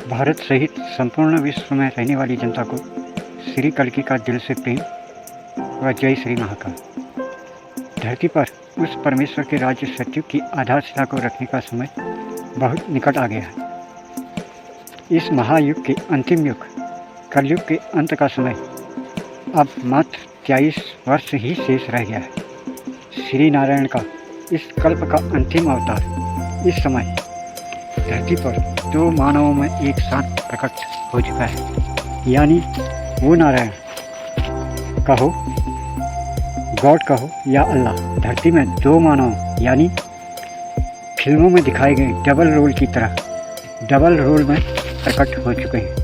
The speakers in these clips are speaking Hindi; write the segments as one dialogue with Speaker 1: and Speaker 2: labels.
Speaker 1: भारत सहित संपूर्ण विश्व में रहने वाली जनता को श्री कल्कि का दिल से प्रेम व जय श्री महाकाल। धरती पर उस परमेश्वर के राज्य सत्युग की आधारशिला को रखने का समय बहुत निकट आ गया है। इस महायुग के अंतिम युग कलयुग के अंत का समय अब मात्र 23 वर्ष ही शेष रह गया है। श्री नारायण का इस कल्प का अंतिम अवतार इस समय धरती पर 2 मानवों में एक साथ प्रकट हो चुका है, यानी वो नारायण कहो, गॉड कहो या अल्लाह, धरती में 2 मानव यानी फिल्मों में दिखाए गए डबल रोल की तरह डबल रोल में प्रकट हो चुके हैं।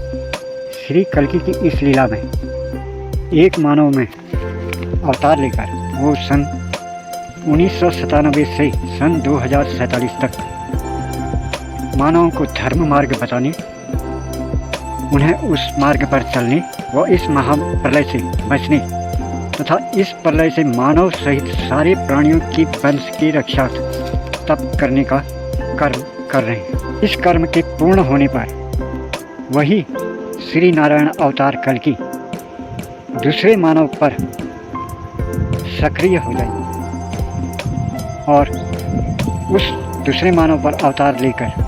Speaker 1: श्री कल्कि की इस लीला में एक मानव में अवतार लेकर वो सन 1997 से सन 2047 तक मानवों को धर्म मार्ग बताने, उन्हें उस मार्ग पर चलने व इस महाप्रलय से बचने तथा इस प्रलय से मानव सहित सारे प्राणियों की वंश की रक्षा तप करने का कर्म कर रहे हैं। इस कर्म के पूर्ण होने पर वही श्री नारायण अवतार कल्कि दूसरे मानव पर सक्रिय हो जाएंगे और उस दूसरे मानव पर अवतार लेकर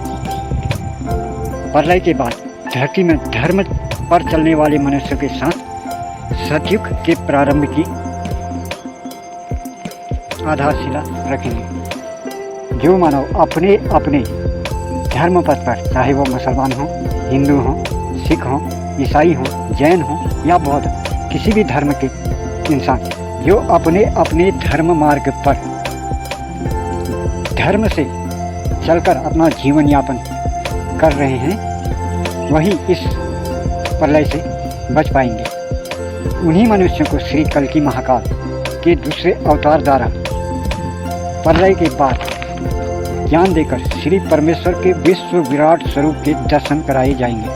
Speaker 1: प्रलय के बाद धरती में धर्म पर चलने वाले मनुष्यों के साथ सतयुग के प्रारंभ की आधारशिला रखेंगे। जो मानव अपने अपने धर्म पथ पर, चाहे वो मुसलमान हों, हिंदू हों, सिख हों, ईसाई हों, जैन हों या बौद्ध, किसी भी धर्म के इंसान जो अपने अपने धर्म मार्ग पर धर्म से चलकर अपना जीवन यापन कर रहे हैं, वही इस प्रलय से बच पाएंगे। उन्हीं मनुष्यों को श्री कल्कि महाकाल के दूसरे अवतार द्वारा प्रलय के बाद ज्ञान देकर श्री परमेश्वर के विश्व विराट स्वरूप के दर्शन कराए जाएंगे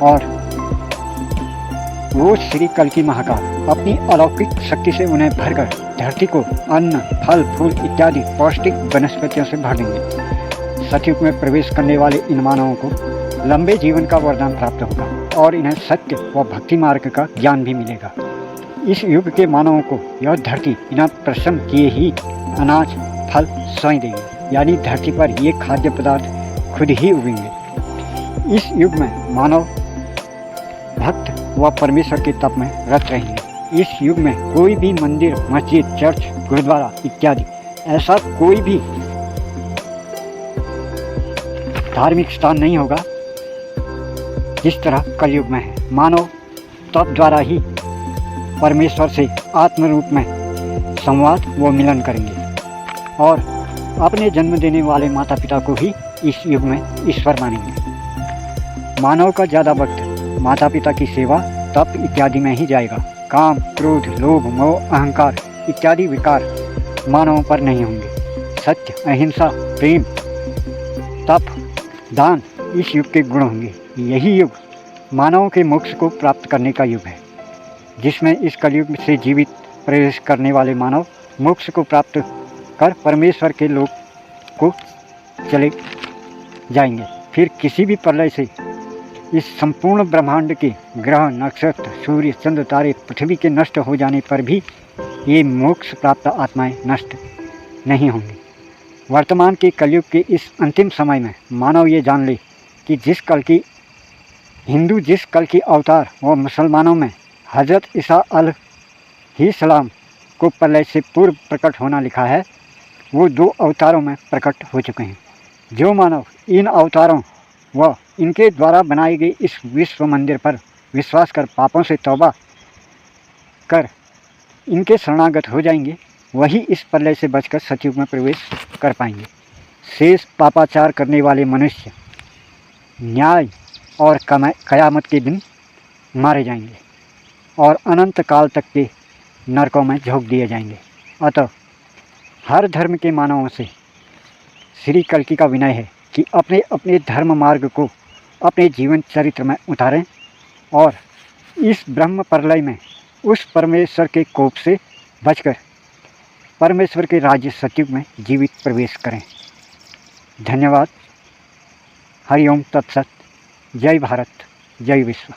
Speaker 1: और वो श्री कल्कि महाकाल अपनी अलौकिक शक्ति से उन्हें भरकर धरती को अन्न, फल, फूल इत्यादि पौष्टिक वनस्पतियों से भर देंगे। सतयुग में प्रवेश करने वाले इन मानवों को लंबे जीवन का वरदान प्राप्त होगा और इन्हें सत्य व भक्ति मार्ग का ज्ञान भी मिलेगा। इस युग के मानवों को यह धरती बिना परिश्रम किए ही अनाज, फल स्वयं देगी, यानी धरती पर ये खाद्य पदार्थ खुद ही उगेंगे। इस युग में मानव भक्त व परमेश्वर के तप में रत रहेंगे। इस युग में कोई भी मंदिर, मस्जिद, चर्च, गुरुद्वारा इत्यादि ऐसा कोई भी धार्मिक स्थान नहीं होगा जिस तरह कलयुग में है। मानव तप द्वारा ही परमेश्वर से आत्म रूप में संवाद व मिलन करेंगे और अपने जन्म देने वाले माता पिता को ही इस युग में ईश्वर मानेंगे। मानव का ज़्यादा वक्त माता पिता की सेवा, तप इत्यादि में ही जाएगा। काम, क्रोध, लोभ, मोह, अहंकार इत्यादि विकार मानवों पर नहीं होंगे। सत्य, अहिंसा, प्रेम, तप, दान इस युग के गुण होंगे। यही युग मानवों के मोक्ष को प्राप्त करने का युग है, जिसमें इस कलयुग से जीवित प्रवेश करने वाले मानव मोक्ष को प्राप्त कर परमेश्वर के लोक को चले जाएंगे। फिर किसी भी प्रलय से इस संपूर्ण ब्रह्मांड के ग्रह, नक्षत्र, सूर्य, चंद्र, तारे, पृथ्वी के नष्ट हो जाने पर भी ये मोक्ष प्राप्त आत्माएं नष्ट नहीं होंगी। वर्तमान के कलयुग के इस अंतिम समय में मानव ये जान ले कि जिस कल्कि अवतार व मुसलमानों में हज़रत ईसा अलैहिस्सलाम को प्रलय से पूर्व प्रकट होना लिखा है, वो 2 अवतारों में प्रकट हो चुके हैं। जो मानव इन अवतारों व इनके द्वारा बनाए गए इस विश्व मंदिर पर विश्वास कर पापों से तौबा कर इनके शरणागत हो जाएंगे, वही इस प्रलय से बचकर सतयुग में प्रवेश कर पाएंगे। शेष पापाचार करने वाले मनुष्य न्याय और कयामत के दिन मारे जाएंगे और अनंत काल तक के नरकों में झोंक दिए जाएंगे। अतः हर धर्म के मानवों से श्री कल्कि का विनय है कि अपने अपने धर्म मार्ग को अपने जीवन चरित्र में उतारें और इस ब्रह्म प्रलय में उस परमेश्वर के कोप से बचकर परमेश्वर के राज्य सतयुग में जीवित प्रवेश करें। धन्यवाद। हरि ओम तत्सत। जय भारत, जय विश्व।